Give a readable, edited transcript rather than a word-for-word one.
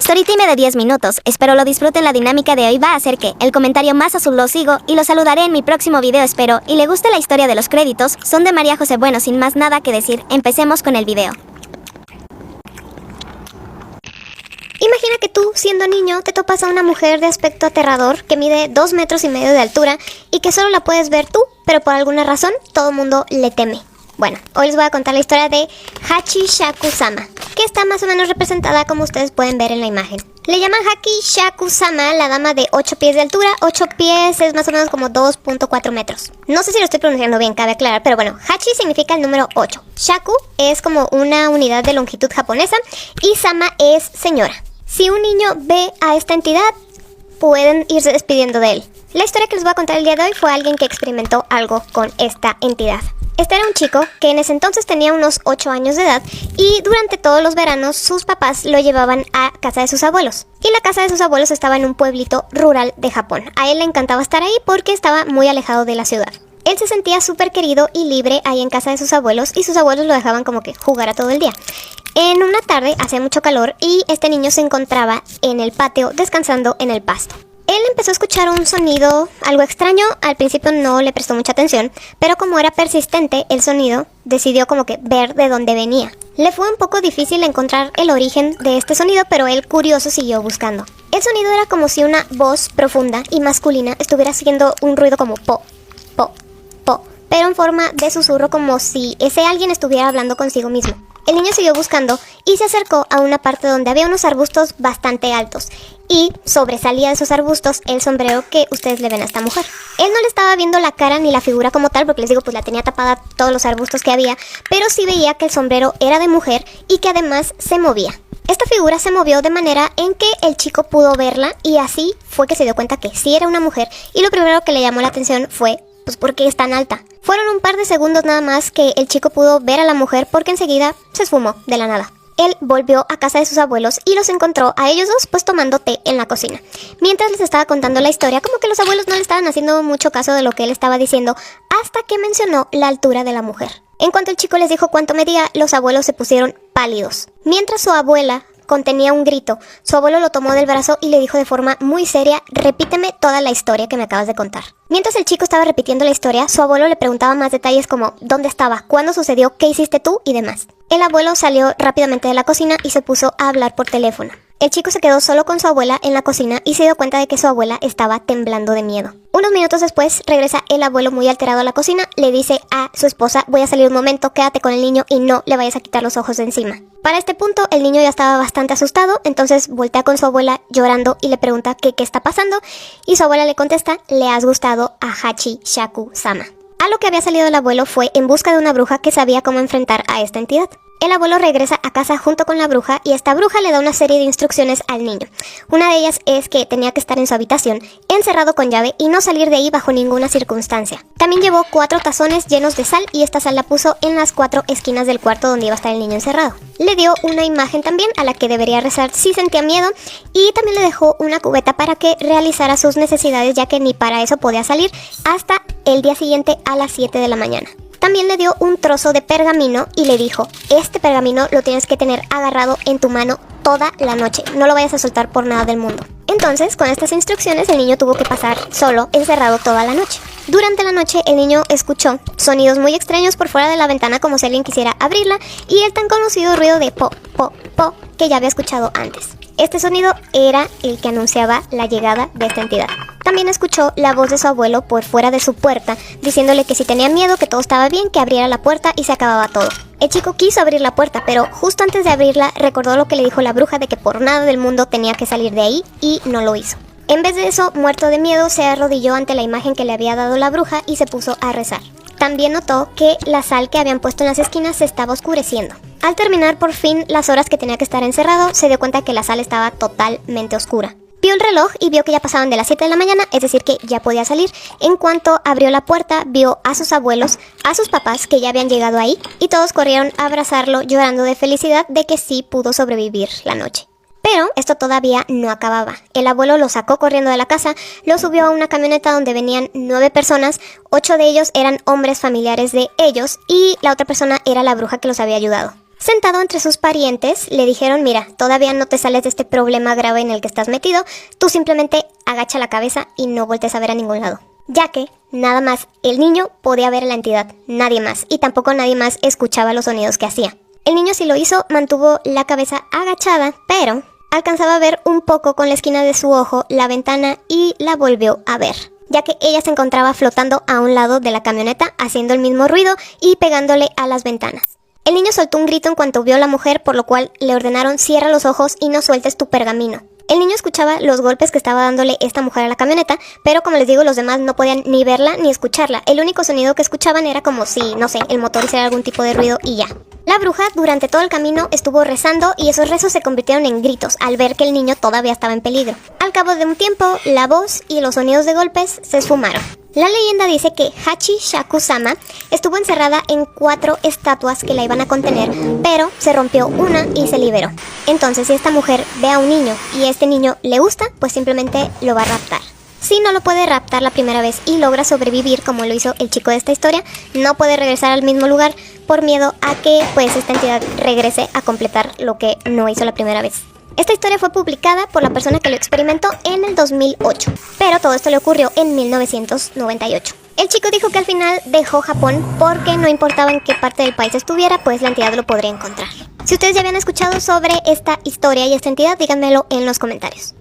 Storytime de 10 minutos, espero lo disfruten. La dinámica de hoy va a ser que el comentario más azul lo sigo y lo saludaré en mi próximo video. Espero y le guste la historia de los créditos, son de María José. Bueno, sin más nada que decir, empecemos con el video. Imagina que tú, siendo niño, te topas a una mujer de aspecto aterrador que mide 2,5 metros de altura y que solo la puedes ver tú, pero por alguna razón todo el mundo le teme. Bueno, hoy les voy a contar la historia de Hachi Shaku Sama, que está más o menos representada como ustedes pueden ver en la imagen. Le llaman Hachi Shaku Sama, la dama de 8 pies de altura. 8 pies es más o menos como 2,4 metros. No sé si lo estoy pronunciando bien, cabe aclarar, pero bueno, Hachi significa el número 8. Shaku es como una unidad de longitud japonesa y Sama es señora. Si un niño ve a esta entidad, pueden irse despidiendo de él. La historia que les voy a contar el día de hoy fue alguien que experimentó algo con esta entidad. Este era un chico que en ese entonces tenía unos 8 años de edad y durante todos los veranos sus papás lo llevaban a casa de sus abuelos. Y la casa de sus abuelos estaba en un pueblito rural de Japón. A él le encantaba estar ahí porque estaba muy alejado de la ciudad. Él se sentía súper querido y libre ahí en casa de sus abuelos y sus abuelos lo dejaban como que jugara todo el día. En una tarde hacía mucho calor y este niño se encontraba en el patio descansando en el pasto. Él empezó a escuchar un sonido algo extraño. Al principio no le prestó mucha atención, pero como era persistente el sonido, decidió como que ver de dónde venía. Le fue un poco difícil encontrar el origen de este sonido, pero él curioso siguió buscando. El sonido era como si una voz profunda y masculina estuviera haciendo un ruido como po, po, po, pero en forma de susurro, como si ese alguien estuviera hablando consigo mismo. El niño siguió buscando y se acercó a una parte donde había unos arbustos bastante altos y sobresalía de esos arbustos el sombrero que ustedes le ven a esta mujer. Él no le estaba viendo la cara ni la figura como tal, porque les digo, pues la tenía tapada todos los arbustos que había, pero sí veía que el sombrero era de mujer y que además se movía. Esta figura se movió de manera en que el chico pudo verla y así fue que se dio cuenta que sí era una mujer, y lo primero que le llamó la atención fue, pues, ¿por qué es tan alta? Fueron un par de segundos nada más que el chico pudo ver a la mujer porque enseguida se esfumó de la nada. Él volvió a casa de sus abuelos y los encontró a ellos dos pues tomando té en la cocina. Mientras les estaba contando la historia, como que los abuelos no le estaban haciendo mucho caso de lo que él estaba diciendo, hasta que mencionó la altura de la mujer. En cuanto el chico les dijo cuánto medía, los abuelos se pusieron pálidos. Mientras su abuela contenía un grito, su abuelo lo tomó del brazo y le dijo de forma muy seria: repíteme toda la historia que me acabas de contar. Mientras el chico estaba repitiendo la historia, su abuelo le preguntaba más detalles como ¿dónde estaba? ¿Cuándo sucedió? ¿Qué hiciste tú? Y demás. El abuelo salió rápidamente de la cocina y se puso a hablar por teléfono. El chico se quedó solo con su abuela en la cocina y se dio cuenta de que su abuela estaba temblando de miedo. Unos minutos después regresa el abuelo muy alterado a la cocina, le dice a su esposa: voy a salir un momento, quédate con el niño y no le vayas a quitar los ojos de encima. Para este punto el niño ya estaba bastante asustado, entonces voltea con su abuela llorando y le pregunta qué está pasando, y su abuela le contesta: le has gustado a Hachi Shaku Sama. A lo que había salido el abuelo fue en busca de una bruja que sabía cómo enfrentar a esta entidad. El abuelo regresa a casa junto con la bruja y esta bruja le da una serie de instrucciones al niño. Una de ellas es que tenía que estar en su habitación, encerrado con llave y no salir de ahí bajo ninguna circunstancia. También llevó 4 tazones llenos de sal y esta sal la puso en las 4 esquinas del cuarto donde iba a estar el niño encerrado. Le dio una imagen también a la que debería rezar si sentía miedo y también le dejó una cubeta para que realizara sus necesidades, ya que ni para eso podía salir hasta el día siguiente a las 7 de la mañana. También le dio un trozo de pergamino y le dijo: este pergamino lo tienes que tener agarrado en tu mano toda la noche, no lo vayas a soltar por nada del mundo. Entonces, con estas instrucciones, el niño tuvo que pasar solo, encerrado toda la noche. Durante la noche, el niño escuchó sonidos muy extraños por fuera de la ventana, como si alguien quisiera abrirla, y el tan conocido ruido de po, po, po, que ya había escuchado antes. Este sonido era el que anunciaba la llegada de esta entidad. También escuchó la voz de su abuelo por fuera de su puerta, diciéndole que si tenía miedo, que todo estaba bien, que abriera la puerta y se acababa todo. El chico quiso abrir la puerta, pero justo antes de abrirla recordó lo que le dijo la bruja de que por nada del mundo tenía que salir de ahí, y no lo hizo. En vez de eso, muerto de miedo, se arrodilló ante la imagen que le había dado la bruja y se puso a rezar. También notó que la sal que habían puesto en las esquinas se estaba oscureciendo. Al terminar por fin las horas que tenía que estar encerrado, se dio cuenta que la sala estaba totalmente oscura. Vio el reloj y vio que ya pasaban de las 7 de la mañana, es decir que ya podía salir. En cuanto abrió la puerta, vio a sus abuelos, a sus papás que ya habían llegado ahí, y todos corrieron a abrazarlo llorando de felicidad de que sí pudo sobrevivir la noche. Pero esto todavía no acababa. El abuelo lo sacó corriendo de la casa, lo subió a una camioneta donde venían 9 personas, 8 de ellos eran hombres familiares de ellos y la otra persona era la bruja que los había ayudado. Sentado entre sus parientes, le dijeron, mira, todavía no te sales de este problema grave en el que estás metido, tú simplemente agacha la cabeza y no voltees a ver a ningún lado. Ya que, nada más, el niño podía ver a la entidad, nadie más, y tampoco nadie más escuchaba los sonidos que hacía. El niño, si lo hizo, mantuvo la cabeza agachada, pero alcanzaba a ver un poco con la esquina de su ojo la ventana y la volvió a ver, ya que ella se encontraba flotando a un lado de la camioneta, haciendo el mismo ruido y pegándole a las ventanas. El niño soltó un grito en cuanto vio a la mujer, por lo cual le ordenaron cierra los ojos y no sueltes tu pergamino. El niño escuchaba los golpes que estaba dándole esta mujer a la camioneta, pero como les digo, los demás no podían ni verla ni escucharla. El único sonido que escuchaban era como si, no sé, el motor hiciera algún tipo de ruido y ya. La bruja durante todo el camino estuvo rezando y esos rezos se convirtieron en gritos al ver que el niño todavía estaba en peligro. Al cabo de un tiempo, la voz y los sonidos de golpes se esfumaron. La leyenda dice que Hachi Shaku-sama estuvo encerrada en 4 estatuas que la iban a contener, pero se rompió una y se liberó. Entonces, si esta mujer ve a un niño y este niño le gusta, pues simplemente lo va a raptar. Si no lo puede raptar la primera vez y logra sobrevivir como lo hizo el chico de esta historia, no puede regresar al mismo lugar por miedo a que pues esta entidad regrese a completar lo que no hizo la primera vez. Esta historia fue publicada por la persona que lo experimentó en el 2008, pero todo esto le ocurrió en 1998. El chico dijo que al final dejó Japón porque no importaba en qué parte del país estuviera, pues la entidad lo podría encontrar. Si ustedes ya habían escuchado sobre esta historia y esta entidad, díganmelo en los comentarios.